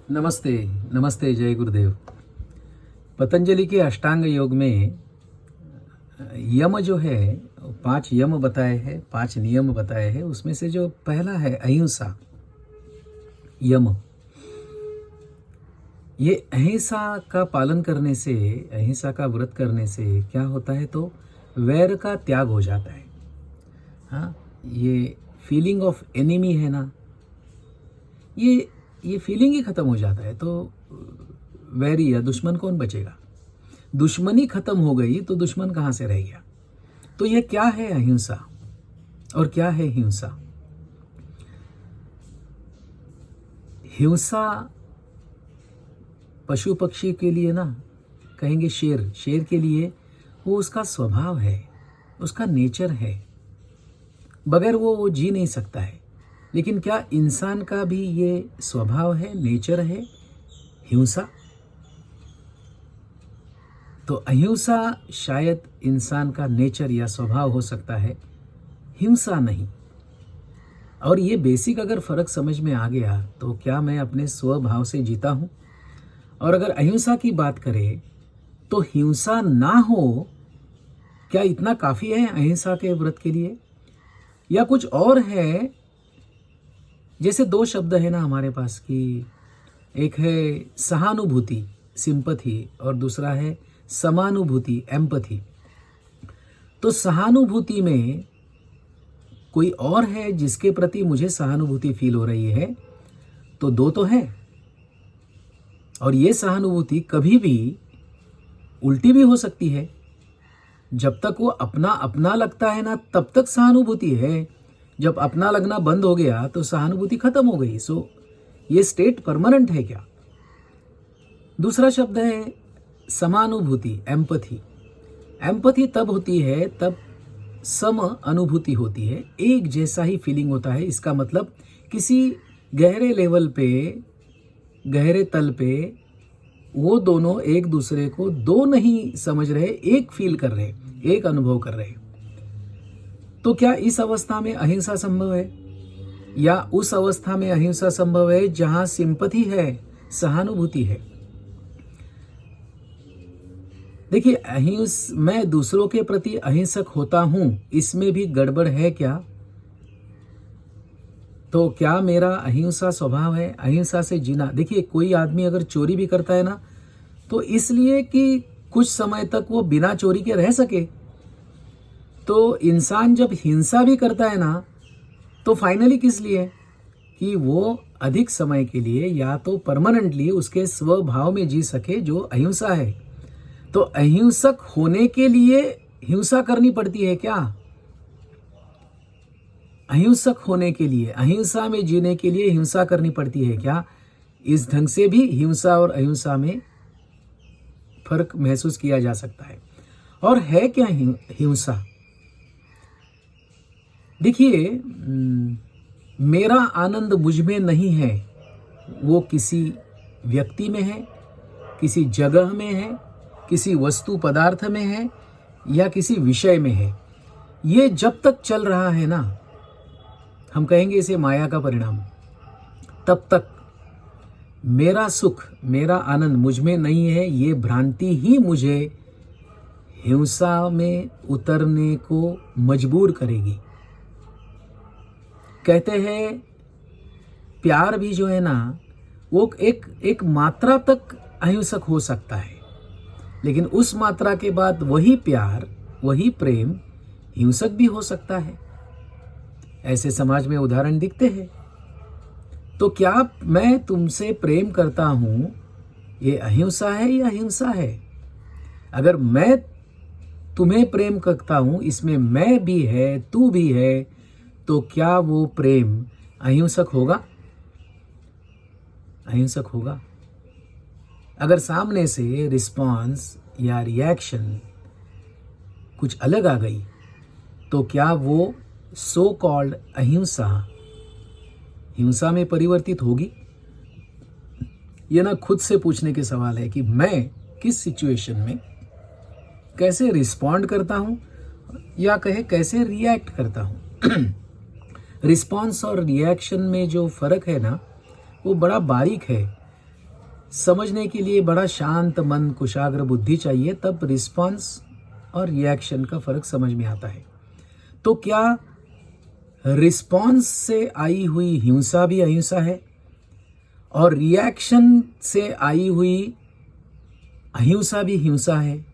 नमस्ते। नमस्ते, जय गुरुदेव। पतंजलि के अष्टांग योग में यम जो है 5 यम बताए हैं, 5 नियम बताए हैं। उसमें से जो पहला है अहिंसा यम, ये अहिंसा का पालन करने से, अहिंसा का व्रत करने से क्या होता है, तो वैर का त्याग हो जाता है। हाँ, ये फीलिंग ऑफ एनिमी है ना, ये फीलिंग ही खत्म हो जाता है। तो वैरी या दुश्मन कौन बचेगा? दुश्मनी खत्म हो गई तो दुश्मन कहाँ से रह गया? तो ये क्या है अहिंसा और क्या है हिंसा? हिंसा पशु पक्षी के लिए ना, कहेंगे शेर के लिए वो उसका स्वभाव है, उसका नेचर है, बगैर वो जी नहीं सकता है। लेकिन क्या इंसान का भी ये स्वभाव है, नेचर है हिंसा? तो अहिंसा शायद इंसान का नेचर या स्वभाव हो सकता है, हिंसा नहीं। और ये बेसिक अगर फर्क समझ में आ गया तो क्या मैं अपने स्वभाव से जीता हूँ? और अगर अहिंसा की बात करें तो हिंसा ना हो, क्या इतना काफ़ी है अहिंसा के व्रत के लिए, या कुछ और है? जैसे 2 शब्द है ना हमारे पास कि एक है सहानुभूति सिंपथी और दूसरा है समानुभूति एम्पथी। तो सहानुभूति में कोई और है जिसके प्रति मुझे सहानुभूति फील हो रही है, तो 2 तो है। और ये सहानुभूति कभी भी उल्टी भी हो सकती है। जब तक वो अपना अपना लगता है ना, तब तक सहानुभूति है। जब अपना लगना बंद हो गया तो सहानुभूति खत्म हो गई। सो ये स्टेट परमानेंट है क्या? दूसरा शब्द है समानुभूति एम्पथी। एम्पथी तब होती है तब सम अनुभूति होती है, एक जैसा ही फीलिंग होता है। इसका मतलब किसी गहरे लेवल पे, गहरे तल पे वो दोनों एक दूसरे को 2 नहीं समझ रहे, एक फील कर रहे, एक अनुभव कर रहे। तो क्या इस अवस्था में अहिंसा संभव है, या उस अवस्था में अहिंसा संभव है जहां सिंपथी है, सहानुभूति है? देखिए, मैं दूसरों के प्रति अहिंसक होता हूं, इसमें भी गड़बड़ है क्या? तो क्या मेरा अहिंसा स्वभाव है, अहिंसा से जीना? देखिए, कोई आदमी अगर चोरी भी करता है ना, तो इसलिए कि कुछ समय तक वो बिना चोरी के रह सके। तो इंसान जब हिंसा भी करता है ना, तो फाइनली किस लिए? कि वो अधिक समय के लिए या तो परमानेंटली उसके स्वभाव में जी सके, जो अहिंसा है। तो अहिंसक होने के लिए हिंसा करनी पड़ती है क्या? अहिंसक होने के लिए, अहिंसा में जीने के लिए हिंसा करनी पड़ती है क्या? इस ढंग से भी हिंसा और अहिंसा में फर्क महसूस किया जा सकता है। और है क्या हिंसा? देखिए, मेरा आनंद मुझ में नहीं है, वो किसी व्यक्ति में है, किसी जगह में है, किसी वस्तु पदार्थ में है, या किसी विषय में है। ये जब तक चल रहा है ना, हम कहेंगे इसे माया का परिणाम, तब तक मेरा सुख, मेरा आनंद मुझ में नहीं है, ये भ्रांति ही मुझे हिंसा में उतरने को मजबूर करेगी। कहते हैं प्यार भी जो है ना, वो एक मात्रा तक अहिंसक हो सकता है, लेकिन उस मात्रा के बाद वही प्यार, वही प्रेम हिंसक भी हो सकता है। ऐसे समाज में उदाहरण दिखते हैं। तो क्या मैं तुमसे प्रेम करता हूं, ये अहिंसा है या हिंसा है? अगर मैं तुम्हें प्रेम करता हूं, इसमें मैं भी है, तू भी है, तो क्या वो प्रेम अहिंसक होगा? अहिंसक होगा। अगर सामने से रिस्पॉन्स या रिएक्शन कुछ अलग आ गई, तो क्या वो सो कॉल्ड अहिंसा हिंसा में परिवर्तित होगी? ये ना खुद से पूछने के सवाल है कि मैं किस सिचुएशन में कैसे रिस्पॉन्ड करता हूं, या कहे कैसे रिएक्ट करता हूं। रिस्पॉन्स और रिएक्शन में जो फ़र्क है ना, वो बड़ा बारीक है। समझने के लिए बड़ा शांत मन, कुशाग्र बुद्धि चाहिए, तब रिस्पॉन्स और रिएक्शन का फर्क समझ में आता है। तो क्या रिस्पॉन्स से आई हुई हिंसा भी अहिंसा है और रिएक्शन से आई हुई अहिंसा भी हिंसा है?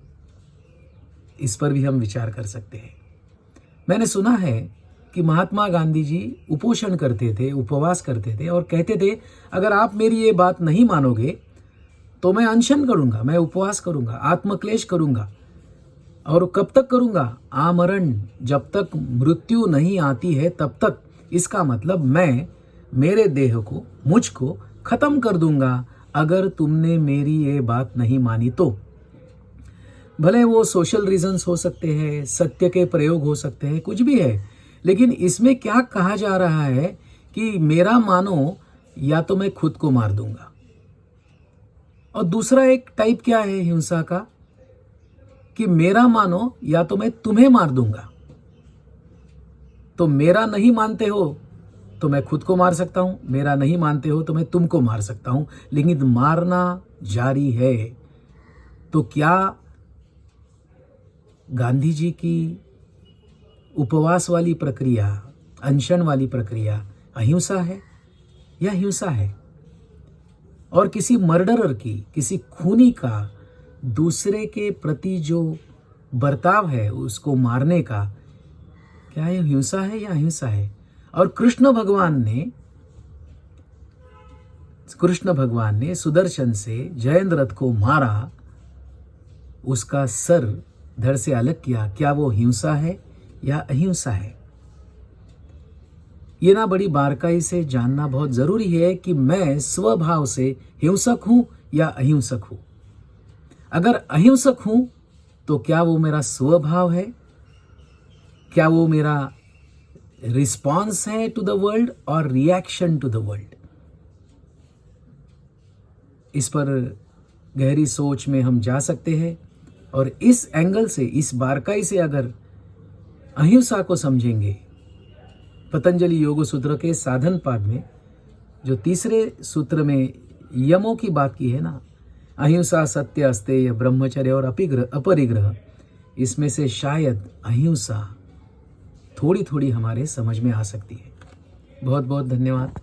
इस पर भी हम विचार कर सकते हैं। मैंने सुना है कि महात्मा गांधी जी उपोषण करते थे, उपवास करते थे और कहते थे, अगर आप मेरी ये बात नहीं मानोगे तो मैं अनशन करूंगा, मैं उपवास करूंगा, आत्मक्लेश करूंगा। और कब तक करूंगा? आमरण, जब तक मृत्यु नहीं आती है तब तक। इसका मतलब मैं मेरे देह को, मुझको खत्म कर दूंगा अगर तुमने मेरी ये बात नहीं मानी तो। भले वो सोशल रीजंस हो सकते हैं, सत्य के प्रयोग हो सकते हैं, कुछ भी है, लेकिन इसमें क्या कहा जा रहा है कि मेरा मानो या तो मैं खुद को मार दूंगा। और दूसरा एक टाइप क्या है हिंसा का, कि मेरा मानो या तो मैं तुम्हें मार दूंगा। तो मेरा नहीं मानते हो तो मैं खुद को मार सकता हूं, मेरा नहीं मानते हो तो मैं तुमको मार सकता हूं, लेकिन मारना जारी है। तो क्या गांधी जी की उपवास वाली प्रक्रिया, अनशन वाली प्रक्रिया अहिंसा है या हिंसा है? और किसी मर्डरर की, किसी खूनी का दूसरे के प्रति जो बर्ताव है उसको मारने का, क्या यह हिंसा है या अहिंसा है? और कृष्ण भगवान ने सुदर्शन से जयेंद्रथ को मारा, उसका सर धड़ से अलग किया, क्या वो हिंसा है या अहिंसा है? ये ना बड़ी बारकाई से जानना बहुत जरूरी है कि मैं स्वभाव से हिंसक हूं या अहिंसक हूं। अगर अहिंसक हूं तो क्या वो मेरा स्वभाव है? क्या वो मेरा रिस्पॉन्स है टू द वर्ल्ड और रिएक्शन टू द वर्ल्ड? इस पर गहरी सोच में हम जा सकते हैं और इस एंगल से, इस बारकाई से अगर अहिंसा को समझेंगे, पतंजलि योग सूत्र के साधन पाद में जो तीसरे सूत्र में यमों की बात की है ना, अहिंसा, सत्य, अस्तेय, ब्रह्मचर्य और अपरिग्रह, इसमें से शायद अहिंसा थोड़ी थोड़ी हमारे समझ में आ सकती है। बहुत बहुत धन्यवाद।